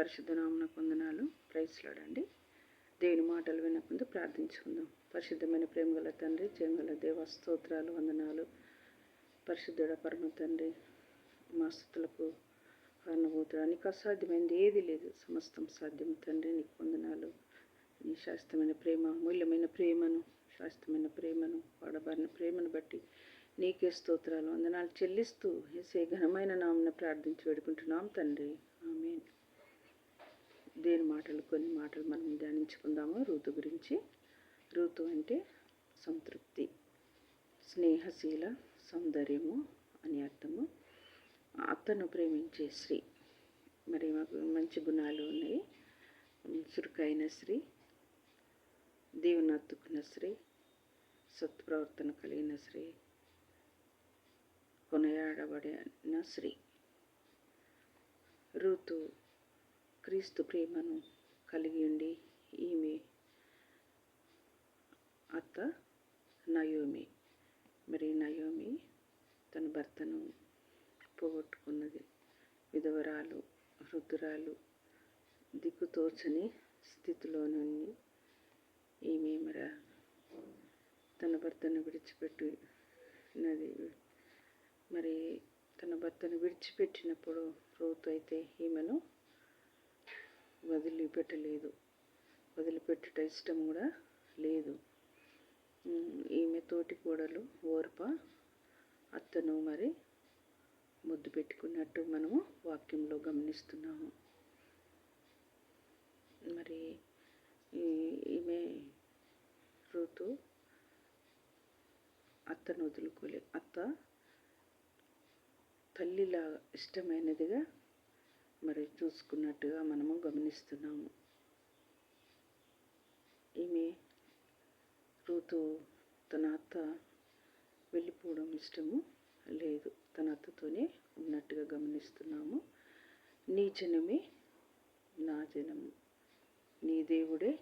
పరిశుద్ధ నామమునకు వందనాలు. ప్రైజ్ లార్డ్ అండి. దేవుని మాటలు వినకుందు ప్రార్థించుకుందాం. పరిశుద్ధమైన ప్రేమగల తండ్రి, జయగల దేవ, స్తోత్రాలు, వందనాలు. పరిశుద్ధుడ పరమ తండ్రి, మా స్తుతులకు కారణభూతుడా, నీకు అసాధ్యమైనది ఏది లేదు, సమస్తం సాధ్యం తండ్రి. నీకు వందనాలు. నీ శాశ్వతమైన ప్రేమ, మూల్యమైన ప్రేమను, శాశ్వతమైన ప్రేమను, వాడబారిన ప్రేమను బట్టి నీకే స్తోత్రాలు, వందనాలు చెల్లిస్తూ యేసే ఘనమైన నామమున ప్రార్థించి వేడుకుంటున్నాం తండ్రి. ఆమేన్. దేని మాటలు, కొన్ని మాటలు మనం ధ్యానించుకుందాము. రూతు గురించి. రూతు అంటే సంతృప్తి, స్నేహశీల, సౌందర్యము అని అర్థము. అత్తను ప్రేమించే స్త్రీ. మరి మాకు మంచి గుణాలు ఉన్నాయి. చురుకైన స్త్రీ, దేవుని హత్తుకున్న స్త్రీ, సత్ప్రవర్తన కలిగిన స్త్రీ, కొనియాడబడిన స్త్రీ. రూతు క్రీస్తు ప్రేమను కలిగి ఉండి, ఈమె అత్త నయోమి. మరి నయోమి తన భర్తను పోగొట్టుకున్నది. విధవరాలు, వృద్ధురాలు, దిక్కుతోచని స్థితిలో నుండి ఈమె తన భర్తను విడిచిపెట్టినది. మరి తన భర్తను విడిచిపెట్టినప్పుడు రూతు అయితే ఈమెను వదిలిపెట్టలేదు. వదిలిపెట్టుట ఇష్టం కూడా లేదు. ఈమె తోటి కోడలు ఓర్ప అత్తను మరి ముద్దు పెట్టుకున్నట్టు మనము వాక్యంలో గమనిస్తున్నాము. మరి ఈమె రూతు అత్తను వదులుకోలేదు. అత్త తల్లిలా ఇష్టమైనదిగా మరి చూసుకున్నట్టుగా మనము గమనిస్తున్నాము. ఈమె రూతు తన అత్త వెళ్ళిపోవడం ఇష్టము లేదు. తన అత్తతోనే ఉన్నట్టుగా గమనిస్తున్నాము. నీ జనమే నా జనము, నీ దేవుడే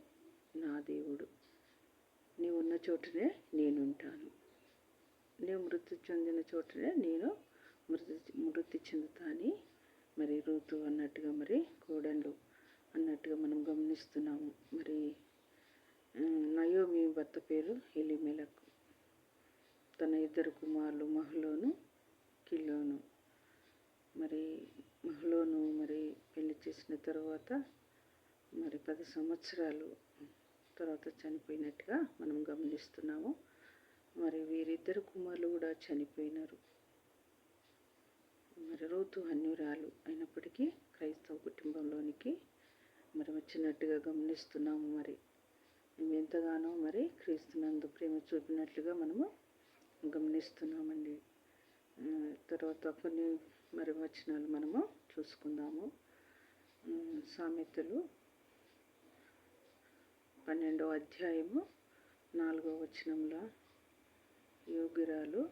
నా దేవుడు, నీవు ఉన్న చోటనే నేనుంటాను, నీవు మృతి చెందిన చోటనే నేను మృతి చెందుతా అని మరి రూతు అన్నట్టుగా, మరి కోడళ్ళు అన్నట్టుగా మనం గమనిస్తున్నాము. మరి నయోమి భర్త పేరు ఎలీమెలకు. తన ఇద్దరు కుమారులు మహలోను, కిలోను. మరి మహలోను మరి పెళ్లి చేసిన తర్వాత మరి 10 సంవత్సరాలు తర్వాత చనిపోయినట్టుగా మనం గమనిస్తున్నాము. మరి వీరిద్దరు కుమారులు కూడా చనిపోయినారు. మరి రూతు అన్యురాలు అయినప్పటికీ క్రైస్తవ కుటుంబంలోనికి మరి వచ్చినట్టుగా గమనిస్తున్నాము. మరి మేము ఎంతగానో మరి క్రీస్తునందు ప్రేమ చూపినట్లుగా మనము గమనిస్తున్నామండి. తర్వాత కొన్ని మరి వచనాలు మనము చూసుకుందాము. సామెతలు 12వ అధ్యాయము 4వ వచనంలో, యోగ్యురాలు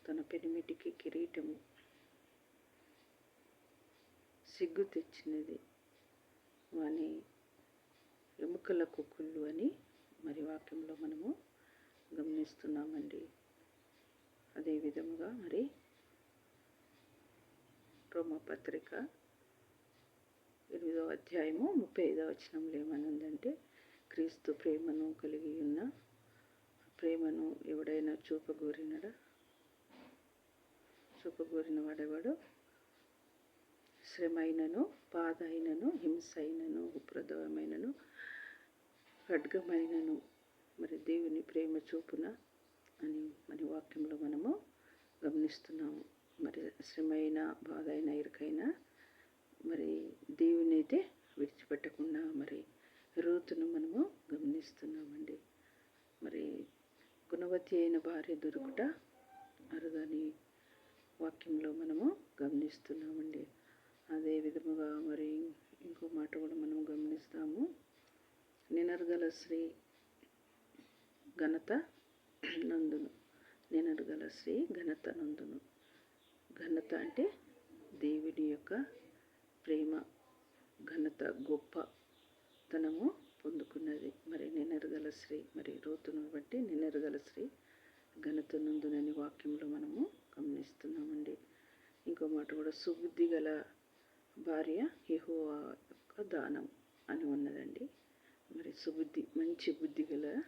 తన పెనిమిటికి కిరీటము, సిగ్గు తెచ్చినది వాని ఎముకలకు కుళ్ళు అని మరి వాక్యంలో మనము గమనిస్తున్నామండి. అదే విధముగా మరి రోమపత్రిక 8వ అధ్యాయము 35వ వచనంలో ఏమని ఉందంటే, క్రీస్తు ప్రేమను కలిగి ఉన్న ప్రేమను ఎవడైనా చూపగోరిన వాడెవడు, శ్రమైనను, బాధ అయినను, హింస అయినను, ఉపద్రవమైనను, ఖడ్గమైనను మరి దేవుని ప్రేమ చూపున అని మరి వాక్యంలో మనము గమనిస్తున్నాము. మరి శ్రమైన, బాధ అయినా, ఇరుకైనా మరి దేవుని అయితే విడిచిపెట్టకుండా మరి రూతును మనము గమనిస్తున్నామండి. మరి గుణవతి అయిన భార్య దొరుకుట అరుదని వాక్యంలో మనము గమనిస్తున్నామండి. అదే విధముగా మరి ఇంకో మాట కూడా మనం గమనిస్తాము. నినర్గల స్త్రీ ఘనత నందును. నినర్గల స్త్రీ ఘనత నందును. ఘనత అంటే దేవుని యొక్క ప్రేమ, ఘనత, గొప్పతనము పొందుకున్నది. మరి నినర్గల స్త్రీ, మరి రూతును బట్టి నినర్గల స్త్రీ ఘనత నందునని వాక్యంలో మనము గమనిస్తున్నామండి. ఇంకో మాట కూడా, సుబుద్ధి గల భార్య యెహోవా యొక్క దానం అని ఉన్నదండి. మరి సుబుద్ధి, మంచి బుద్ధి గల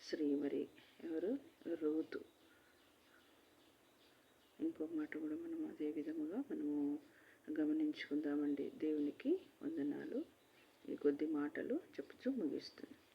స్త్రీ మరి ఎవరు? రూతు. ఇంకో మాట కూడా మనం అదే విధముగా మనము గమనించుకుందామండి. దేవునికి వందనాలు. ఈ కొద్ది మాటలు చెప్పుచూ ముగిస్తున్నాను.